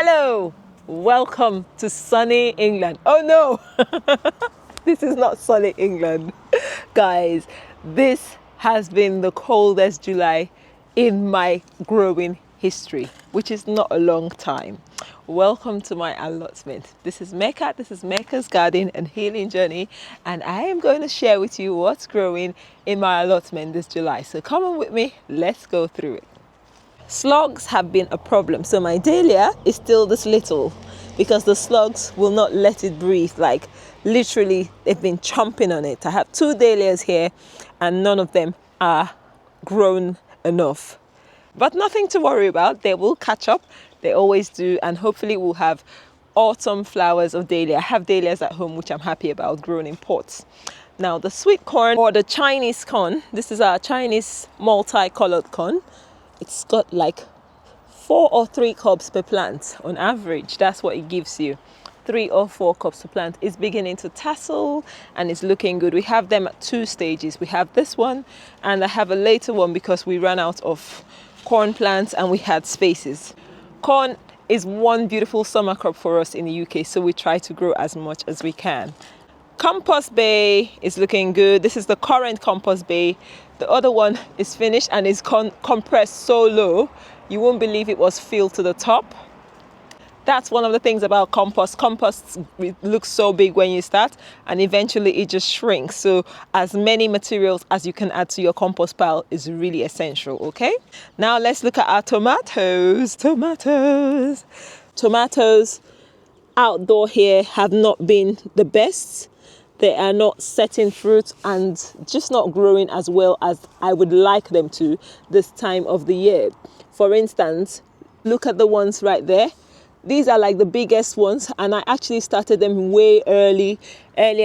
Hello, welcome to sunny England. Oh no, this is not sunny England. Guys, this has been the coldest July in my growing history, which is not a long time. Welcome to my allotment. This is Mecca, this is Mecca's Garden and Healing Journey, and I am going to share with you what's growing in my allotment this July. So come on with me, let's go through it. Slugs have been a problem, so my dahlia is still this little because the slugs will not let it breathe. Like literally they've been chomping on it. I have 2 dahlias here and none of them are grown enough, but nothing to worry about. They will catch up, they always do, and hopefully we'll have autumn flowers of dahlia. I have dahlias at home which I'm happy about, grown in pots. Now the sweet corn, or the Chinese corn, this is our Chinese multicolored corn. It's got like 4 or 3 cobs per plant on average. That's what it gives you, 3 or 4 cobs per plant. It's beginning to tassel and it's looking good. We have them at 2 stages. We have this one and I have a later one because we ran out of corn plants and we had spaces. Corn is one beautiful summer crop for us in the UK, so we try to grow as much as we can. Compost bay is looking good. This is the current compost bay. The other one is finished and is compressed so low you won't believe it was filled to the top. That's one of the things about compost. Compost looks so big when you start and eventually it just shrinks. So as many materials as you can add to your compost pile is really essential. Okay, now let's look at our tomatoes. Tomatoes outdoor here have not been the best. They are not setting fruit and just not growing as well as I would like them to this time of the year. For instance, look at the ones right there. These are like the biggest ones and I actually started them way earlier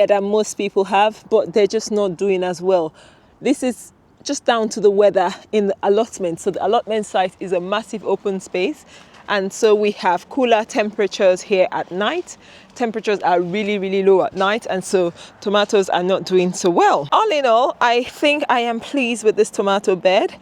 than most people have, but they're just not doing as well. This is just down to the weather in the allotment. So the allotment site is a massive open space. And so we have cooler temperatures here at night. Temperatures are really low at night, and so tomatoes are not doing so well. All in all, I think I am pleased with this tomato bed.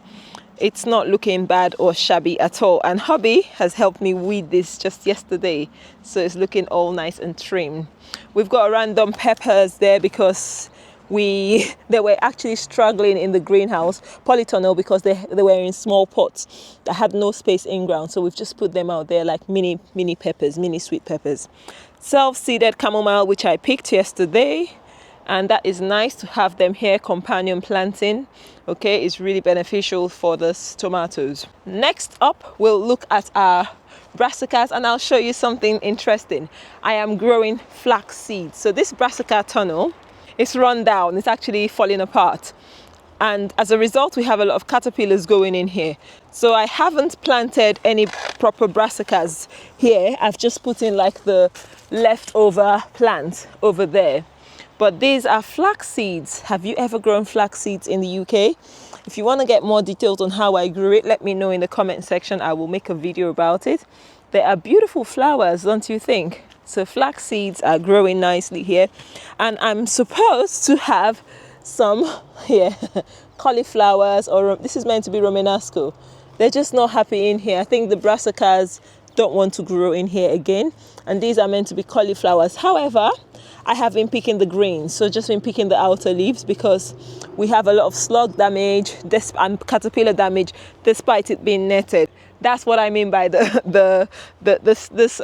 It's not looking bad or shabby at all. And hubby has helped me weed this just yesterday, so it's looking all nice and trim. We've got random peppers there because they were actually struggling in the greenhouse polytunnel because they were in small pots that had no space in ground, so we've just put them out there like mini peppers, mini sweet peppers. Self-seeded chamomile, which I picked yesterday, and that is nice to have them here. Companion planting, okay, is really beneficial for the tomatoes. Next up, we'll look at our brassicas and I'll show you something interesting. I am growing flax seeds. So this brassica tunnel, it's run down, it's actually falling apart, and as a result we have a lot of caterpillars going in here. So I haven't planted any proper brassicas here. I've just put in like the leftover plant over there, but these are flax seeds. Have you ever grown flax seeds in the UK? If you want to get more details on how I grew it, let me know in the comment section. I will make a video about it. They are beautiful flowers, don't you think? So flax seeds are growing nicely here, and I'm supposed to have some here cauliflowers, or this is meant to be romanasco. They're just not happy in here. I think the brassicas don't want to grow in here again, and these are meant to be cauliflowers. However, I have been picking the greens, so just been picking the outer leaves because we have a lot of slug damage and caterpillar damage despite it being netted. That's what I mean by this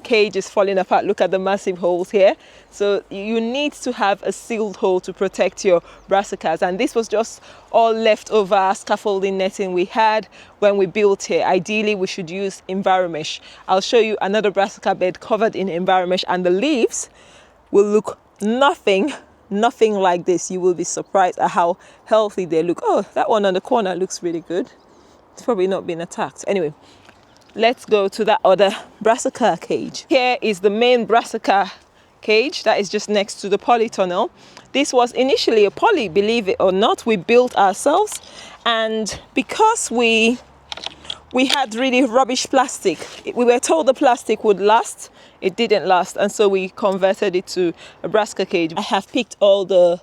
cage is falling apart. Look at the massive holes here. So you need to have a sealed hole to protect your brassicas, and this was just all leftover scaffolding netting we had when we built here. Ideally we should use Enviromesh. I'll show you another brassica bed covered in Enviromesh and the leaves will look nothing like this. You will be surprised at how healthy they look. Oh, that one on the corner looks really good. It's probably not been attacked. Anyway, let's go to that other brassica cage. Here is the main brassica cage that is just next to the polytunnel. This was initially a poly, believe it or not. We built ourselves, and because we had really rubbish plastic, we were told the plastic would last. It didn't last, and so we converted it to a brassica cage. I have picked all the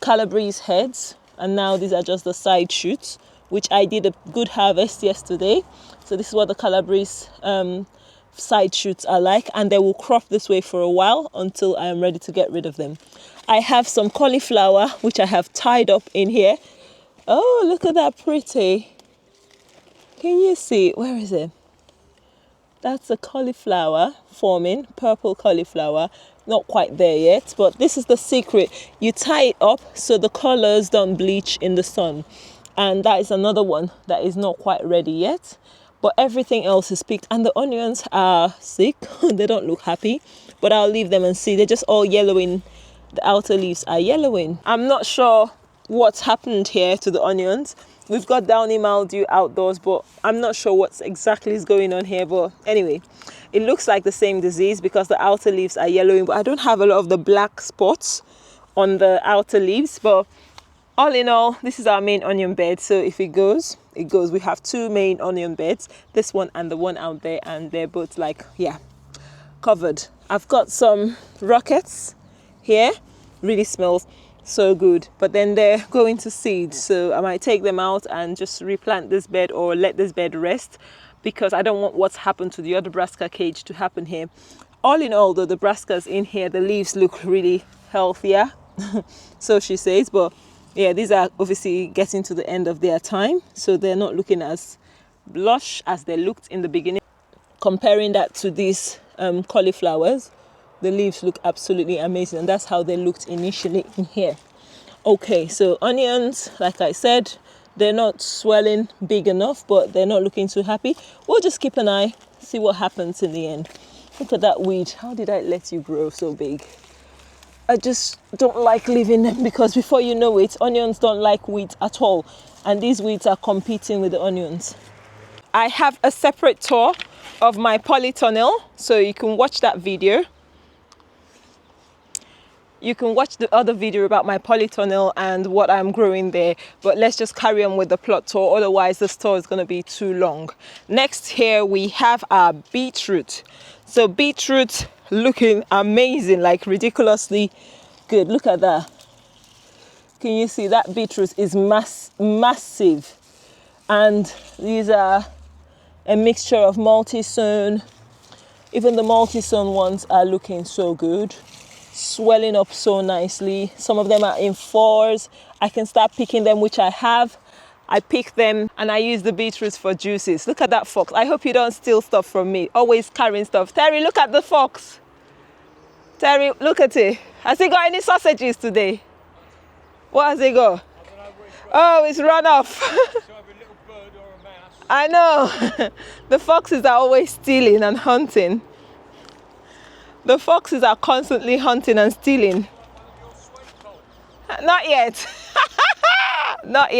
Calabrese heads, and now these are just the side shoots, which I did a good harvest yesterday. So this is what the Calabrese side shoots are like, and they will crop this way for a while until I am ready to get rid of them. I have some cauliflower which I have tied up in here. Oh, look at that pretty. Can you see? Where is it? That's a cauliflower forming, purple cauliflower. Not quite there yet, but this is the secret. You tie it up so the colors don't bleach in the sun. And that is another one that is not quite ready yet, but everything else is picked. And the onions are sick. They don't look happy, but I'll leave them and see. They're just all yellowing. The outer leaves are yellowing. I'm not sure what's happened here to the onions. We've got downy mildew outdoors, but I'm not sure what's exactly is going on here. But anyway, it looks like the same disease because the outer leaves are yellowing, but I don't have a lot of the black spots on the outer leaves. But all in all, this is our main onion bed. So if it goes, it goes. We have two main onion beds, this one and the one out there, and they're both like, yeah, covered. I've got some rockets here. Really smells so good, but then they're going to seed, so I might take them out and just replant this bed or let this bed rest, because I don't want what's happened to the other brassica cage to happen here. All in all though, the brassicas in here, the leaves look really healthier so she says, but yeah, these are obviously getting to the end of their time, so they're not looking as lush as they looked in the beginning. Comparing that to these cauliflowers, the leaves look absolutely amazing, and that's how they looked initially in here. Okay, so onions, like I said, they're not swelling big enough, but they're not looking too happy. We'll just keep an eye, see what happens in the end. Look at that weed. How did I let you grow so big? I just don't like leaving them, because before you know it, onions don't like weeds at all, and these weeds are competing with the onions. I have a separate tour of my polytunnel, so you can watch that video. You can watch the other video about my polytunnel and what I'm growing there, but let's just carry on with the plot tour, otherwise the tour is going to be too long. Next here we have our beetroot. So beetroot looking amazing, like ridiculously good. Look at that. Can you see that beetroot is massive? And these are a mixture of multi-sown. Even the multi-sown ones are looking so good, swelling up so nicely. Some of them are in fours. I can start picking them, which I have. I pick them and I use the beetroots for juices. Look at that fox. I hope you don't steal stuff from me. Always carrying stuff. Terry, look at the fox. Terry, look at it. Has he got any sausages today? What has he got? Oh, it's run off. I know. The foxes are always stealing and hunting. The foxes are constantly hunting and stealing. Not yet. Not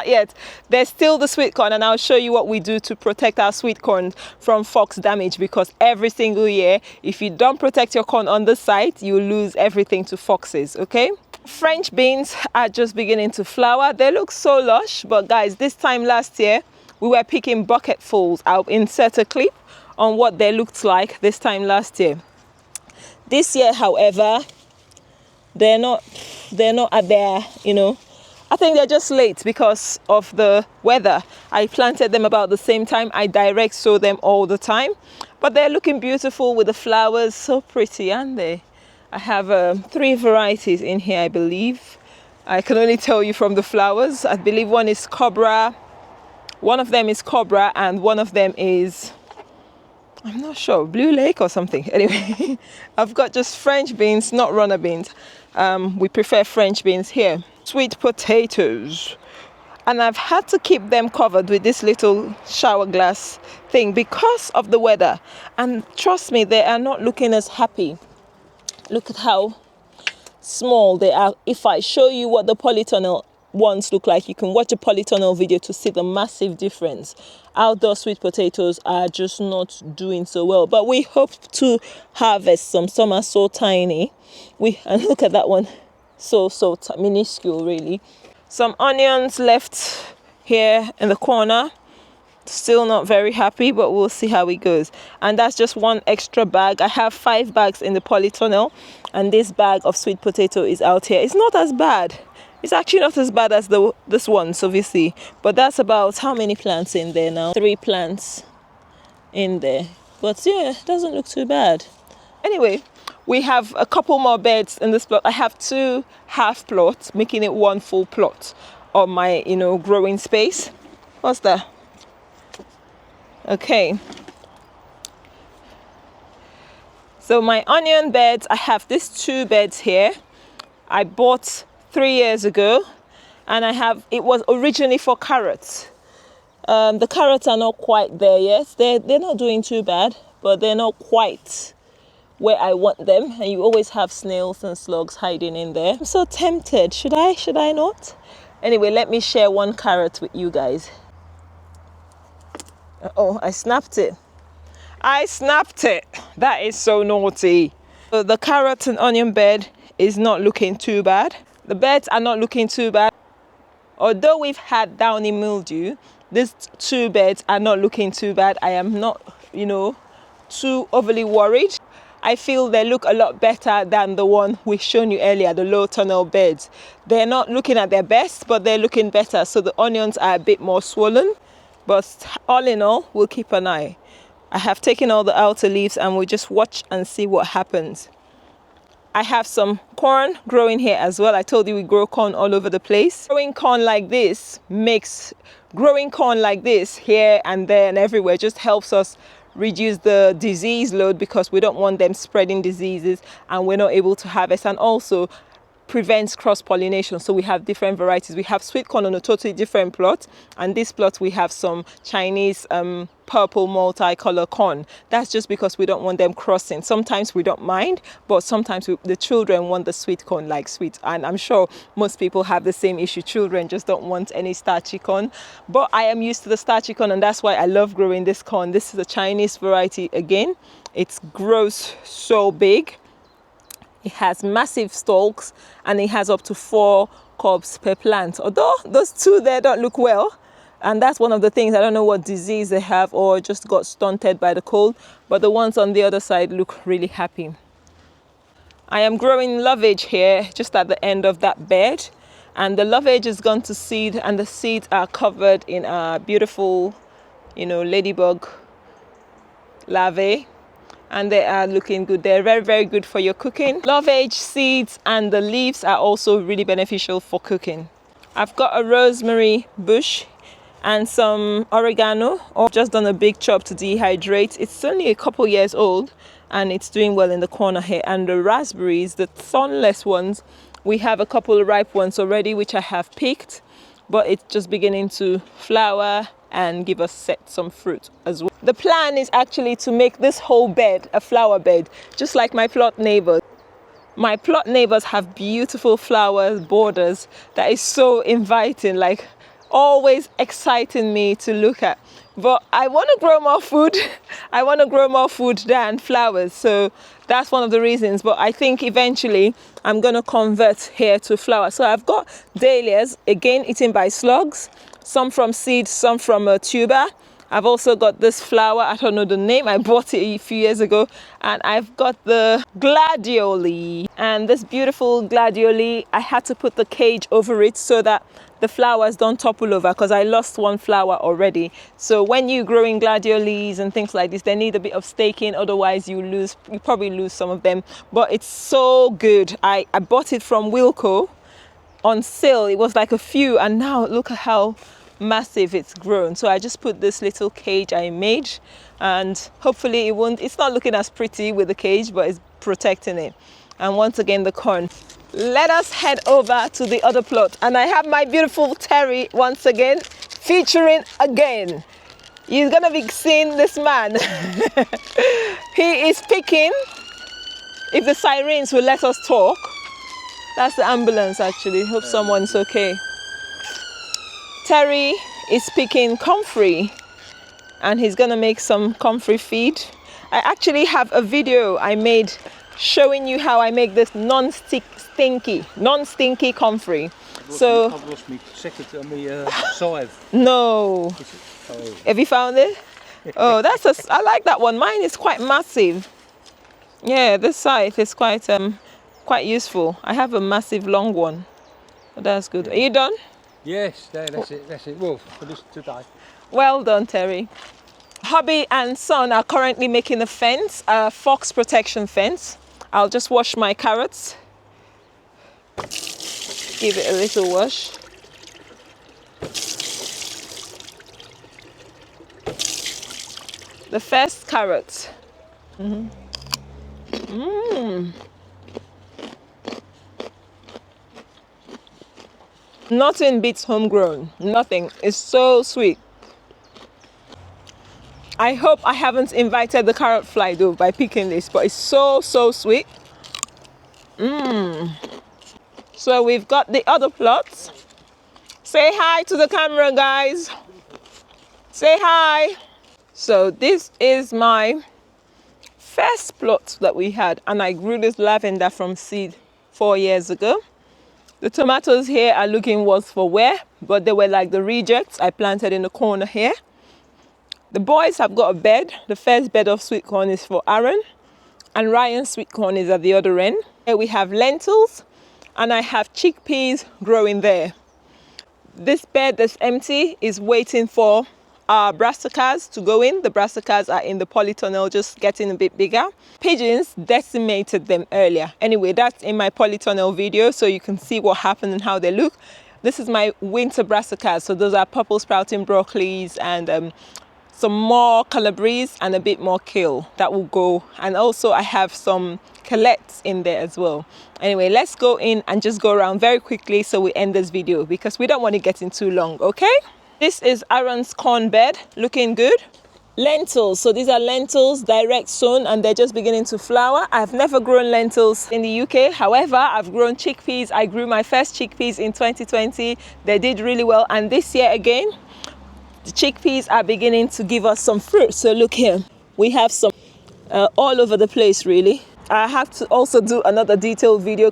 yet. There's still the sweet corn, and I'll show you what we do to protect our sweet corn from fox damage, because every single year, if you don't protect your corn on the site, you lose everything to foxes, okay? French beans are just beginning to flower. They look so lush, but guys, this time last year, we were picking bucketfuls. I'll insert a clip on what they looked like this time last year. This year, however, they're not at their, I think they're just late because of the weather. I planted them about the same time. I direct sow them all the time, but they're looking beautiful with the flowers. So pretty, aren't they? I have 3 varieties in here, I believe. I can only tell you from the flowers. I believe one is Cobra. One of them is Cobra, and one of them is, I'm not sure, Blue Lake or something. Anyway, I've got just French beans, not runner beans. We prefer French beans here. Sweet potatoes. And I've had to keep them covered with this little shower glass thing because of the weather. And trust me, they are not looking as happy. Look at how small they are. If I show you what the polytunnel ones look like, you can watch a polytunnel video to see the massive difference. Outdoor sweet potatoes are just not doing so well, but we hope to harvest some. Some are so tiny. And look at that one, so minuscule really. Some onions left here in the corner. Still not very happy, but we'll see how it goes. And that's just one extra bag. I have 5 bags in the polytunnel, and this bag of sweet potato is out here. It's not as bad. It's actually not as bad as this one, obviously. But that's about how many plants in there now? 3 plants in there. But yeah, it doesn't look too bad. Anyway, we have a couple more beds in this plot. I have 2 half plots, making it 1 full plot of my, growing space. What's that? Okay. So my onion beds, I have these 2 beds here. I bought 3 years ago, and it was originally for carrots. The carrots are not quite there yet. They're not doing too bad, but they're not quite where I want them. And you always have snails and slugs hiding in there. I'm so tempted. Should I not? Anyway, let me share 1 carrot with you guys. Oh, I snapped it. That is so naughty. So the carrot and onion bed is not looking too bad. The beds are not looking too bad. Although we've had downy mildew, these 2 beds are not looking too bad. I am not, too overly worried. I feel they look a lot better than the one we've shown you earlier, the low tunnel beds. They're not looking at their best, but they're looking better. So the onions are a bit more swollen, but all in all, we'll keep an eye. I have taken all the outer leaves and we'll just watch and see what happens. I have some corn growing here as well. I told you we grow corn all over the place. Growing corn like this here and there and everywhere just helps us reduce the disease load, because we don't want them spreading diseases and we're not able to harvest, and also prevents cross-pollination. So we have different varieties. We have sweet corn on a totally different plot, and this plot we have some Chinese purple multicolor corn. That's just because we don't want them crossing. Sometimes we don't mind, but sometimes the children want the sweet corn like sweet, and I'm sure most people have the same issue. Children just don't want any starchy corn, but I am used to the starchy corn, and that's why I love growing this corn. This is a Chinese variety again. It grows so big. It has massive stalks, and it has up to 4 cobs per plant. Although those 2 there don't look well, and that's one of the things. I don't know what disease they have or just got stunted by the cold, but the ones on the other side look really happy. I am growing lovage here just at the end of that bed, and the lovage has gone to seed, and the seeds are covered in a beautiful, ladybug larvae. And they are looking good. They're very, very good for your cooking. Lovage seeds and the leaves are also really beneficial for cooking. I've got a rosemary bush and some oregano. I've just done a big chop to dehydrate. It's only a couple years old and it's doing well in the corner here. And the raspberries, the thornless ones, we have a couple of ripe ones already, which I have picked, but it's just beginning to flower and give us some fruit as well. The plan is actually to make this whole bed a flower bed, just like my plot neighbors. My plot neighbors have beautiful flower borders that is so inviting, like always exciting me to look at. But I want to grow more food. I want to grow more food than flowers. So that's one of the reasons. But I think eventually I'm going to convert here to flowers. So I've got dahlias, again, eaten by slugs, some from seeds, some from a tuber. I've also got this flower, I don't know the name, I bought it a few years ago. And I've got the gladioli. And this beautiful gladioli, I had to put the cage over it so that the flowers don't topple over, because I lost one flower already. So when you're growing gladiolis and things like this, they need a bit of staking, otherwise you probably lose some of them. But it's so good. I bought it from Wilko on sale. It was like a few, and now look at how massive it's grown. So I just put this little cage I made, and hopefully it's not looking as pretty with the cage, but it's protecting it. And once again, the corn. Let us head over to the other plot, and I have my beautiful Terry once again featuring again. You're gonna be seeing this man. He is picking, if the sirens will let us talk. That's the ambulance actually. Hope someone's okay. Terry is picking comfrey, and he's gonna make some comfrey feed. I actually have a video I made showing you how I make this non-stinky comfrey. So I've lost my second on my scythe. No. Have you found it? Oh, I like that one. Mine is quite massive. Yeah, this scythe is quite useful. I have a massive long one. But that's good. Are you done? Yes, that's it. Well, for this today. Well done, Terry. Hubby and son are currently making a fence, a fox protection fence. I'll just wash my carrots. Give it a little wash. The first carrot. Nothing beats homegrown. Nothing. It's so sweet. I hope I haven't invited the carrot fly though by picking this, but it's so sweet. So we've got the other plots. Say hi to the camera, guys. Say hi. So this is my first plot that we had, and I grew this lavender from seed 4 years ago. The tomatoes here are looking worse for wear, but they were like the rejects I planted in the corner here. The boys have got a bed. The first bed of sweet corn is for Aaron, and Ryan's sweet corn is at the other end. Here we have lentils, and I have chickpeas growing there. This bed that's empty is waiting for our brassicas to go in. The brassicas are in the polytunnel, just getting a bit bigger. Pigeons decimated them earlier. Anyway, that's in my polytunnel video, so you can see what happened and how they look. This is my winter brassicas. So those are purple sprouting broccolis and some more calabrese and a bit more kale that will go. And also I have some colettes in there as well. Anyway, let's go in and just go around very quickly so we end this video because we don't want to get in too long, okay? This is Aaron's corn bed, looking good. Lentils, so these are lentils direct sown and they're just beginning to flower. I've never grown lentils in the UK. However, I've grown chickpeas. I grew my first chickpeas in 2020. They did really well, and this year again, the chickpeas are beginning to give us some fruit. So look here, we have some all over the place really. I have to also do another detailed video.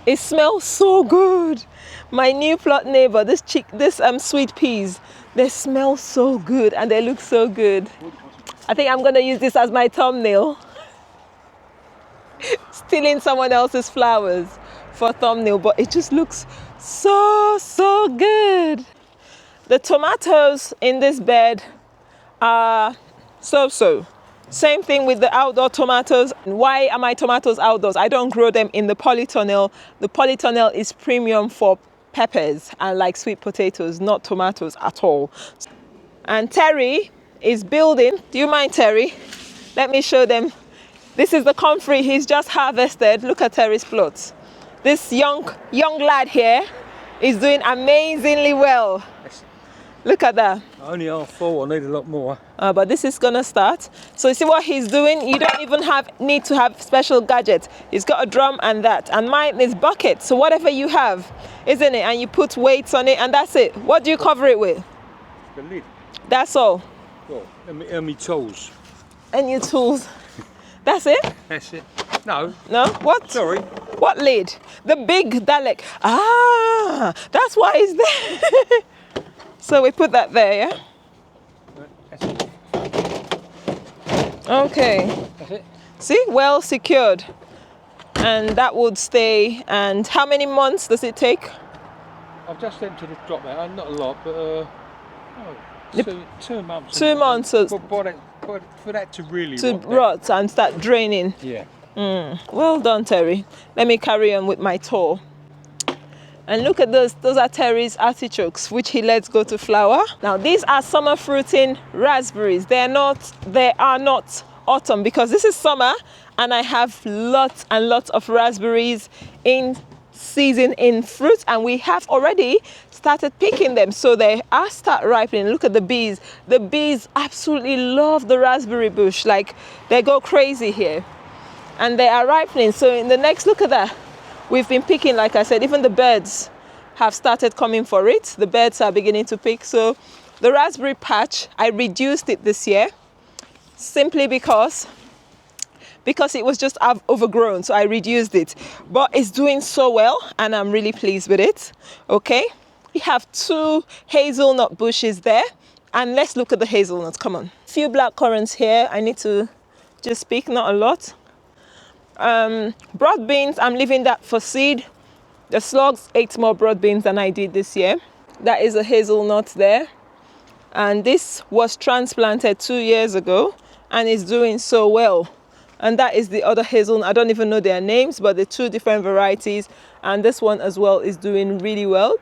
It smells so good. My new plot neighbor, this sweet peas, they smell so good and they look so good. I think I'm gonna use this as my thumbnail. Stealing someone else's flowers for a thumbnail, but it just looks so good. The tomatoes in this bed are so. Same thing with the outdoor tomatoes. Why are my tomatoes outdoors? I don't grow them in the polytunnel. The polytunnel is premium for peppers and like sweet potatoes, not tomatoes at all. And Terry is building. Do you mind, Terry? Let me show them. This is the comfrey he's just harvested. Look at Terry's plots. This young lad here is doing amazingly well. Look at that. Only half full, I need a lot more. But this is gonna start. So you see what he's doing? You don't even need to have special gadgets. He's got a drum and that. And mine is bucket. So whatever you have, isn't it? And you put weights on it and that's it. What do you cover it with? The lid. That's all. Well, and me tools. And your tools. That's it? That's it. No. No? What? Sorry. What lid? The big Dalek. Ah, that's why it's there. So we put that there, yeah? That's it. Okay. That's it. See, well secured. And that would stay. And how many months does it take? I've just emptied the drop out, not a lot, but 2 months. 2 months. So for that to really rot and start draining. Yeah. Well done, Terry. Let me carry on with my tour. And look at those are Terry's artichokes, which he lets go to flower. Now these are summer fruiting raspberries. They are not autumn because this is summer and I have lots and lots of raspberries in season in fruit and we have already started picking them. So they are start ripening. Look at the bees. The bees absolutely love the raspberry bush. Like they go crazy here and they are ripening. So in the next, look at that. We've been picking, like I said, even the birds have started coming for it. The birds are beginning to pick. So the raspberry patch, I reduced it this year simply because it was just overgrown. So I reduced it, but it's doing so well and I'm really pleased with it. Okay. We have 2 hazelnut bushes there and let's look at the hazelnuts. Come on. A few black currants here. I need to just pick, not a lot. Broad beans, I'm leaving that for seed. The slugs ate more broad beans than I did this year. That is a hazelnut there. And this was transplanted 2 years ago and is doing so well. And that is the other hazelnut. I don't even know their names, but the two different varieties. And this one as well is doing really well.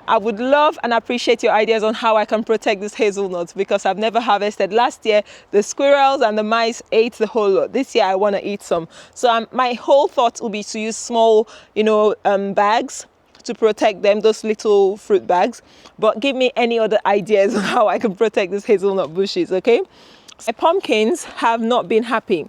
I would love and appreciate your ideas on how I can protect this hazelnut, because I've never harvested. Last year, the squirrels and the mice ate the whole lot. This year, I want to eat some. So my whole thought will be to use small, bags to protect them, those little fruit bags. But give me any other ideas on how I can protect these hazelnut bushes, okay? My pumpkins have not been happy.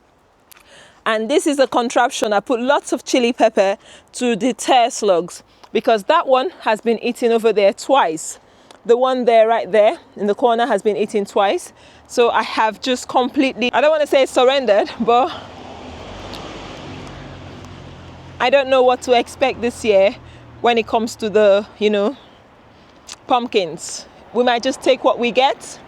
And this is a contraption. I put lots of chili pepper to deter slugs, because that one has been eaten over there twice. The one there, right there in the corner, has been eaten twice. So I have just completely, I don't want to say surrendered, but I don't know what to expect this year when it comes to the, pumpkins. We might just take what we get.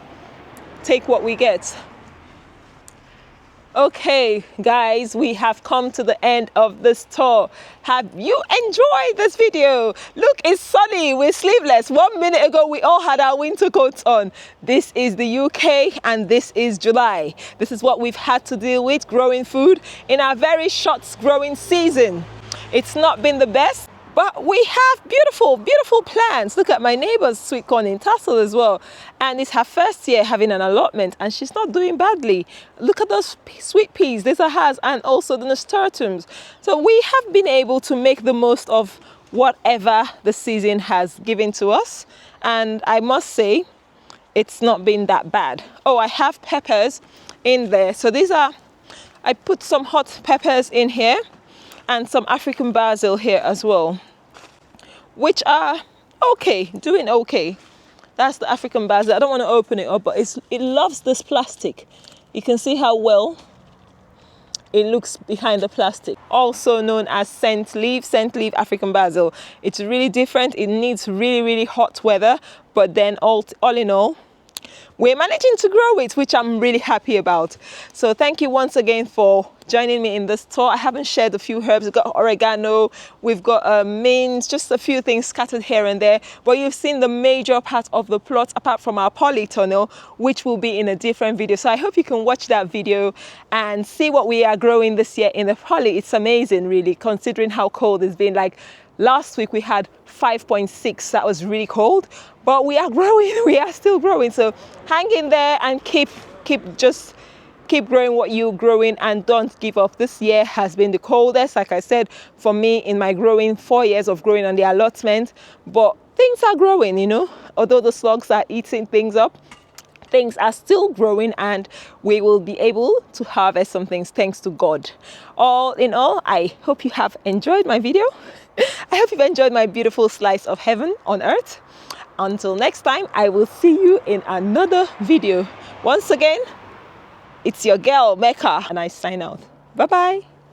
Okay, guys, we have come to the end of this tour. Have you enjoyed this video? Look, it's sunny, we're sleeveless. 1 minute ago, we all had our winter coats on. This is the UK and this is July. This is what we've had to deal with, growing food in our very short growing season. It's not been the best, but we have beautiful, beautiful plants. Look at my neighbor's sweet corn in tassel as well. And it's her first year having an allotment and she's not doing badly. Look at those sweet peas, these are hers, and also the nasturtiums. So we have been able to make the most of whatever the season has given to us. And I must say, it's not been that bad. Oh, I have peppers in there. So I put some hot peppers in here, and some African basil here as well, which are okay, doing okay. That's the African basil. I don't want to open it up, but it loves this plastic. You can see how well it looks behind the plastic. Also known as scent leaf African basil. It's really different. It needs really, really hot weather, but then all in all, we're managing to grow it, which I'm really happy about. So thank you once again for joining me in this tour. I haven't shared a few herbs. We've got oregano, we've got mint, just a few things scattered here and there. But you've seen the major part of the plot, apart from our polytunnel, which will be in a different video. So I hope you can watch that video and see what we are growing this year in the poly. It's amazing, really, considering how cold it's been. Like last week we had 5.6. That was really cold. But we are growing, we are still growing. So hang in there and keep growing what you're growing, and don't give up. This year has been the coldest, like I said, for me in my growing 4 years of growing on the allotment. But things are growing, although the slugs are eating things up, things are still growing, and we will be able to harvest some things thanks to God. All in all, I hope you have enjoyed my video. I hope you've enjoyed my beautiful slice of heaven on earth. Until next time, I will see you in another video. Once again, it's your girl, Mecca, and I sign out. Bye-bye.